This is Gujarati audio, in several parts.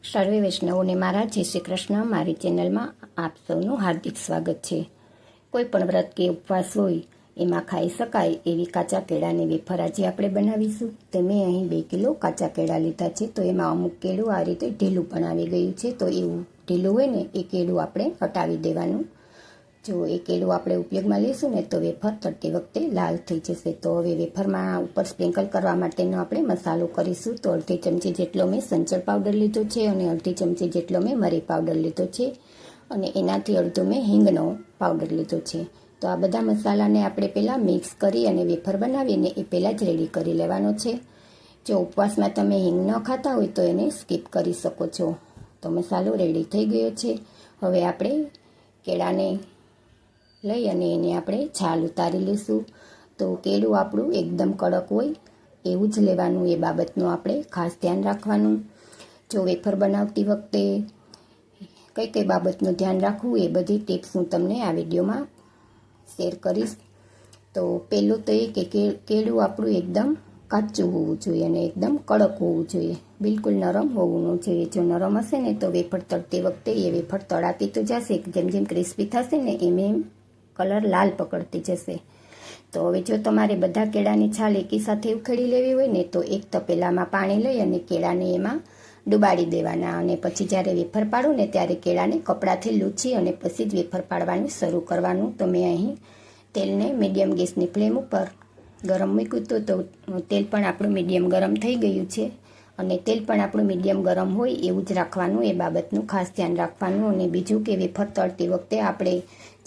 સર્વે વૈષ્ણવોને મારા જય શ્રી કૃષ્ણ। મારી ચેનલમાં આપ સૌનું હાર્દિક સ્વાગત છે। કોઈ પણ વ્રત કે ઉપવાસ હોય એમાં ખાઈ શકાય એવી કાચા કેળાની વેફર આજે આપણે બનાવીશું। તો મેં અહીં 2 કિલો કાચા કેળા લીધા છે। તો એમાં અમુક કેળું આ રીતે ઢીલું પણ આવી ગયું છે। તો એવું ઢીલું હોય ને એ કેળું આપણે હટાવી દેવાનું। જો એ કેળું આપણે ઉપયોગમાં લઈશું ને તો વેફર તળતી વખતે લાલ થઈ જશે। તો હવે વેફરમાં ઉપર સ્પ્રિંકલ કરવા માટેનો આપણે મસાલો કરીશું। તો અડધી ચમચી જેટલો મેં સંચળ પાવડર લીધો છે અને અડધી ચમચી જેટલો મેં મરી પાવડર લીધો છે અને એનાથી અડધો મેં હિંગનો પાવડર લીધો છે। તો આ બધા મસાલાને આપણે પહેલાં મિક્સ કરી અને વેફર બનાવીને એ પહેલાં જ રેડી કરી લેવાનો છે। જો ઉપવાસમાં તમે હિંગ ન ખાતા હોય તો એને સ્કીપ કરી શકો છો। તો મસાલો રેડી થઈ ગયો છે। હવે આપણે કેળાને લઈ અને એને આપણે છાલ ઉતારી લઈશું। તો કેળું આપણું એકદમ કડક હોય એવું જ લેવાનું, એ બાબતનું આપણે ખાસ ધ્યાન રાખવાનું। જો વેફર બનાવતી વખતે કઈ કઈ બાબતનું ધ્યાન રાખવું એ બધી ટિપ્સ હું તમને આ વિડીયોમાં શેર કરીશ। તો પહેલું તો એ કે કેળું આપણું એકદમ કાચું હોવું જોઈએ અને એકદમ કડક હોવું જોઈએ, બિલકુલ નરમ હોવું ન જોઈએ। જો નરમ હશે ને તો વેફર તળતી વખતે એ વેફર તળાતી તો જશે, જેમ જેમ ક્રિસ્પી થશે ને એમ કલર લાલ પકડતી જશે। તો હવે જો તમારે બધા કેળાની છાલ એકી સાથે ઉખેડી લેવી હોય ને તો એક તપેલામાં પાણી લઈ અને કેળાને એમાં ડુબાડી દેવાના અને પછી જ્યારે વેફર પાડો ને ત્યારે કેળાને કપડાથી લૂછી અને પછી જ વેફર પાડવાનું શરૂ કરવાનું। તો મેં અહીં તેલને મીડિયમ ગેસની ફ્લેમ ઉપર ગરમ મૂક્યું હતું। તો તેલ પણ આપણું મીડિયમ ગરમ થઈ ગયું છે અને તેલ પણ આપણું મીડિયમ ગરમ હોય એવું જ રાખવાનું, એ બાબતનું ખાસ ધ્યાન રાખવાનું। અને બીજું કે વેફર તળતી વખતે આપણે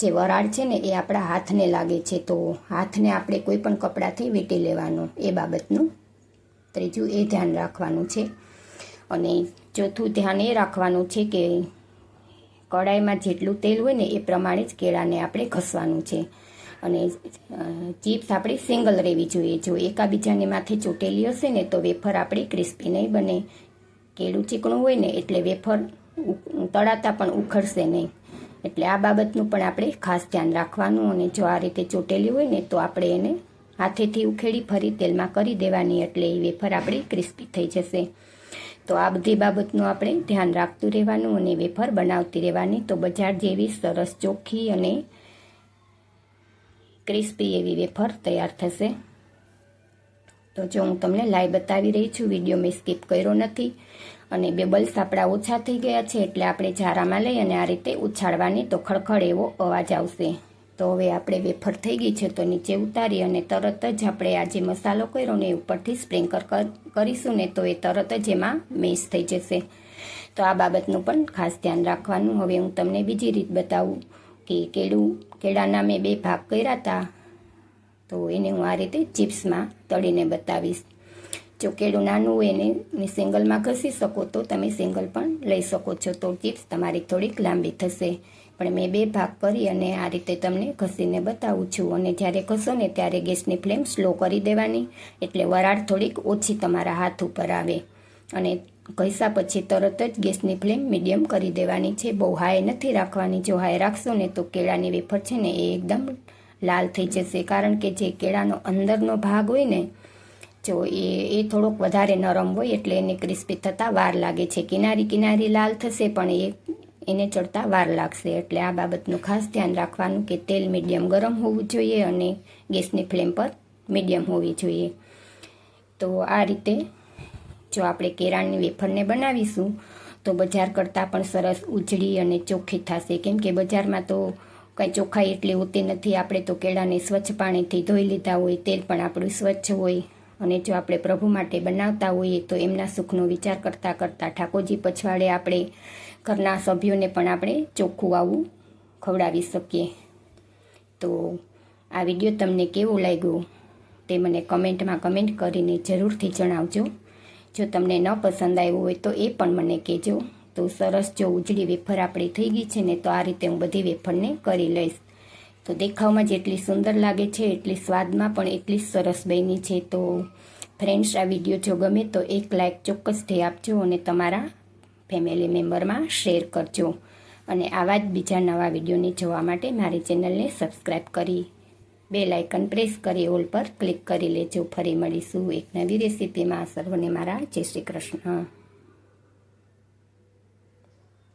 જે વરાળ છે ને એ આપણા હાથને લાગે છે, તો હાથને આપણે કોઈ પણ કપડાથી વીંટી લેવાનો, એ બાબતનું ત્રીજું એ ધ્યાન રાખવાનું છે। અને ચોથું ધ્યાન એ રાખવાનું છે કે કડાઈમાં જેટલું તેલ હોય ને એ પ્રમાણે જ કેળાને આપણે ઘસવાનું છે અને ચિપ્સ આપણી સિંગલ રહેવી જોઈએ। જો એકાબીજાને માથે ચોટેલી હશે ને તો વેફર આપણી ક્રિસ્પી નહીં બને। કેળું ચીકણું હોય ને એટલે વેફર તળાતા પણ ઉખડશે નહીં, એટલે આ બાબતનું પણ આપણે ખાસ ધ્યાન રાખવાનું। અને જો આ રીતે ચોટેલી હોય ને તો આપણે એને હાથેથી ઉખેડી ફરી તેલમાં કરી દેવાની, એટલે એ વેફર આપણી ક્રિસ્પી થઈ જશે। તો આ બધી બાબતનું આપણે ધ્યાન રાખતું રહેવાનું અને વેફર બનાવતી રહેવાની। તો બજાર જેવી સરસ ચોખ્ખી અને ક્રિસ્પી એવી વેફર તૈયાર થશે। તો જો હું તમને લાઈવ બતાવી રહી છું, વિડીયો મેં સ્કીપ કર્યો નથી અને બેબલ્સ આપણા ઓછા થઈ ગયા છે એટલે આપણે જારામાં લઈ અને આ રીતે ઉછાળવાની, તો ખડખડ એવો અવાજ આવશે। તો હવે આપણે વેફર થઈ ગઈ છે તો નીચે ઉતારી અને તરત જ આપણે આ જે મસાલો કર્યો ને એ ઉપરથી સ્પ્રિંકલ કરીશું ને તો એ તરત જ એમાં મેશ થઈ જશે। તો આ બાબતનું પણ ખાસ ધ્યાન રાખવાનું। હવે હું તમને બીજી રીત બતાવું કે કેળાના મેં 2 ભાગ કર્યા હતા, તો એને હું આ રીતે ચિપ્સમાં તળીને બતાવીશ। જો કેળું નાનું હોય એને સિંગલમાં ઘસી શકો તો તમે સિંગલ પણ લઈ શકો છો, તો ચિપ્સ તમારી થોડીક લાંબી થશે। પણ મેં 2 ભાગ કરી અને આ રીતે તમને ઘસીને બતાવું છું। અને જ્યારે ઘસો ને ત્યારે ગેસની ફ્લેમ સ્લો કરી દેવાની, એટલે વરાળ થોડીક ઓછી તમારા હાથ ઉપર આવે અને ઘસ્યા પછી તરત જ ગેસની ફ્લેમ મીડિયમ કરી દેવાની છે, બહુ હાઈ નથી રાખવાની। જો હાઈ રાખશો ને તો કેળાની વેફર છે ને એ એકદમ લાલ થઈ જશે, કારણ કે જે કેળાનો અંદરનો ભાગ હોય ને જો એ થોડોક વધારે નરમ હોય એટલે એને ક્રિસ્પી થતાં વાર લાગે છે। કિનારી લાલ થશે પણ એને ચડતા વાર લાગશે, એટલે આ બાબતનું ખાસ ધ્યાન રાખવાનું કે તેલ મીડિયમ ગરમ હોવું જોઈએ અને ગેસની ફ્લેમ પર મીડિયમ હોવી જોઈએ। તો આ રીતે જો આપણે કેળાની વેફરને બનાવીશું તો બજાર કરતાં પણ સરસ ઉજળી અને ચોખ્ખી થશે, કેમ કે બજારમાં તો કંઈ ચોખ્ખાઈ એટલી હોતી નથી। આપણે તો કેળાને સ્વચ્છ પાણીથી ધોઈ લીધા હોય, તેલ પણ આપણું સ્વચ્છ હોય અને જો આપણે પ્રભુ માટે બનાવતા હોઈએ તો એમના સુખનો વિચાર કરતાં ઠાકોરજી પછવાડે આપણે ઘરના સભ્યોને પણ આપણે ચોખ્ખું આવું ખવડાવી શકીએ। તો આ વિડીયો તમને કેવો લાગ્યો તે મને કમેન્ટમાં કમેન્ટ કરીને જરૂરથી જણાવજો। જો તમને ન પસંદ આવ્યું હોય તો એ પણ મને કહેજો। તો સરસ જો ઉજળી વેફર આપણી થઈ ગઈ છે ને તો આ રીતે હું બધી વેફરને કરી લઈશ। તો દેખાવમાં જેટલી સુંદર લાગે છે એટલી સ્વાદમાં પણ એટલી સરસ બની છે। તો ફ્રેન્ડ્સ, આ વિડીયો જો ગમે તો એક લાઈક ચોક્કસથી આપજો અને તમારા ફેમિલી મેમ્બરમાં શેર કરજો અને આવા જ બીજા નવા વિડીયોને જોવા માટે મારી ચેનલને સબસ્ક્રાઈબ કરી બેલ આઇકન પ્રેસ કરી ઓલ પર ક્લિક કરી લેજો। ફરી મળીશું એક નવી રેસીપીમાં। સર્વને મારા જય શ્રી કૃષ્ણ।